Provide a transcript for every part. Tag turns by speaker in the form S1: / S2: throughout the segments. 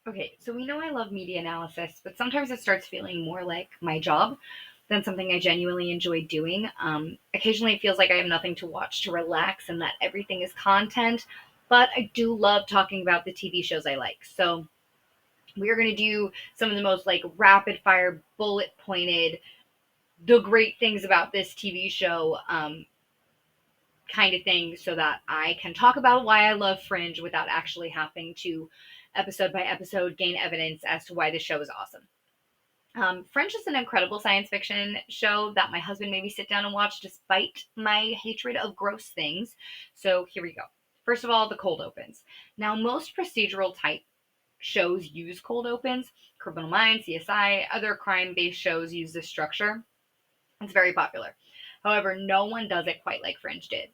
S1: Okay, so we know I love media analysis, but sometimes it starts feeling more like my job than something I genuinely enjoy doing. Occasionally, it feels like I have nothing to watch to relax and that everything is content, but I do love talking about the TV shows I like. So, we are going to do some of the most like rapid fire, bullet pointed, the great things about this TV show kind of thing so that I can talk about why I love Fringe without actually having to episode by episode gain evidence as to why the show is awesome. Fringe is an incredible science fiction show that my husband made me sit down and watch despite my hatred of gross things. So here we go. First of all, the cold opens. Now, most procedural type shows use cold opens. Criminal Minds, CSI, other crime based shows use this structure. It's very popular. However, no one does it quite like Fringe did.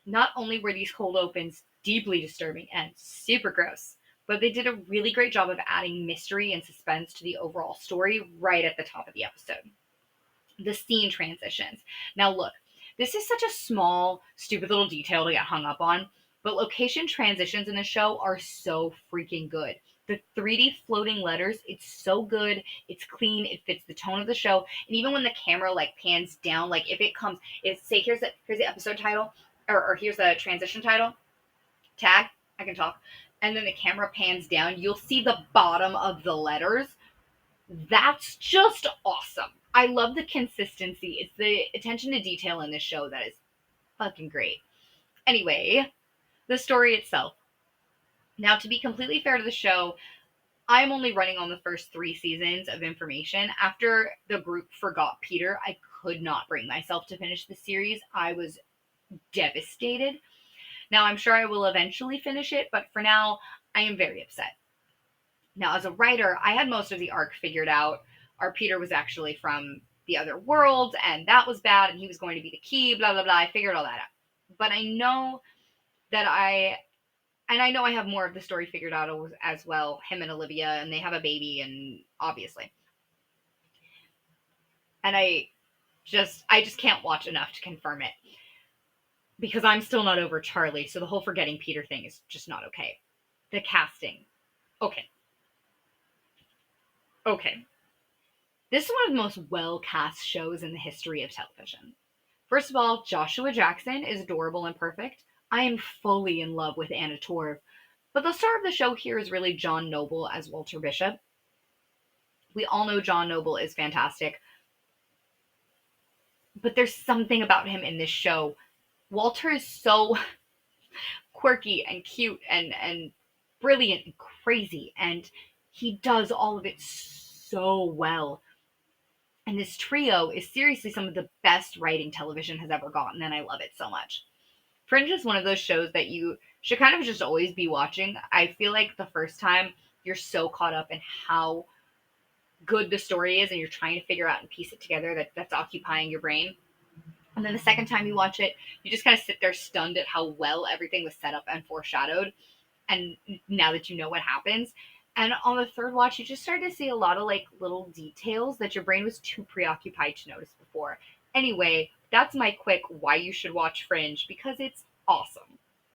S1: Not only were these cold opens deeply disturbing and super gross, but they did a really great job of adding mystery and suspense to the overall story right at the top of the episode. The scene transitions. Now, look, this is such a small, stupid little detail to get hung up on, but location transitions in the show are so freaking good. The 3D floating letters, it's so good. It's clean. It fits the tone of the show. And even when the camera like pans down, like if it comes, it's say here's the episode title, or here's the transition title tag. I can talk. And then the camera pans down, you'll see the bottom of the letters. That's just awesome. I love the consistency. It's the attention to detail in this show that is fucking great. Anyway, the story itself. Now, to be completely fair to the show, I'm only running on the first 3 seasons of information. After the group forgot Peter, I could not bring myself to finish the series. I was devastated. Now, I'm sure I will eventually finish it, but for now, I am very upset. Now, as a writer, I had most of the arc figured out. Our Peter was actually from the other world, and that was bad, and he was going to be the key, blah, blah, blah. I figured all that out. But I know that I know I have more of the story figured out as well. Him and Olivia, and they have a baby, and obviously. And I just can't watch enough to confirm it because I'm still not over Charlie. So the whole forgetting Peter thing is just not okay. The casting, okay, okay. This is one of the most well cast shows in the history of television. First of all, Joshua Jackson is adorable and perfect. I am fully in love with Anna Torv. But the star of the show here is really John Noble as Walter Bishop. We all know John Noble is fantastic, but there's something about him in this show. Walter is so quirky and cute and brilliant and crazy, and he does all of it so well. And this trio is seriously some of the best writing television has ever gotten, and I love it so much. Fringe is one of those shows that you should kind of just always be watching. I feel like the first time you're so caught up in how good the story is and you're trying to figure out and piece it together that's occupying your brain. And then the second time you watch it, you just kind of sit there stunned at how well everything was set up and foreshadowed. And now that you know what happens. And on the third watch, you just start to see a lot of like little details that your brain was too preoccupied to notice before. Anyway, that's my quick why you should watch Fringe because it's awesome.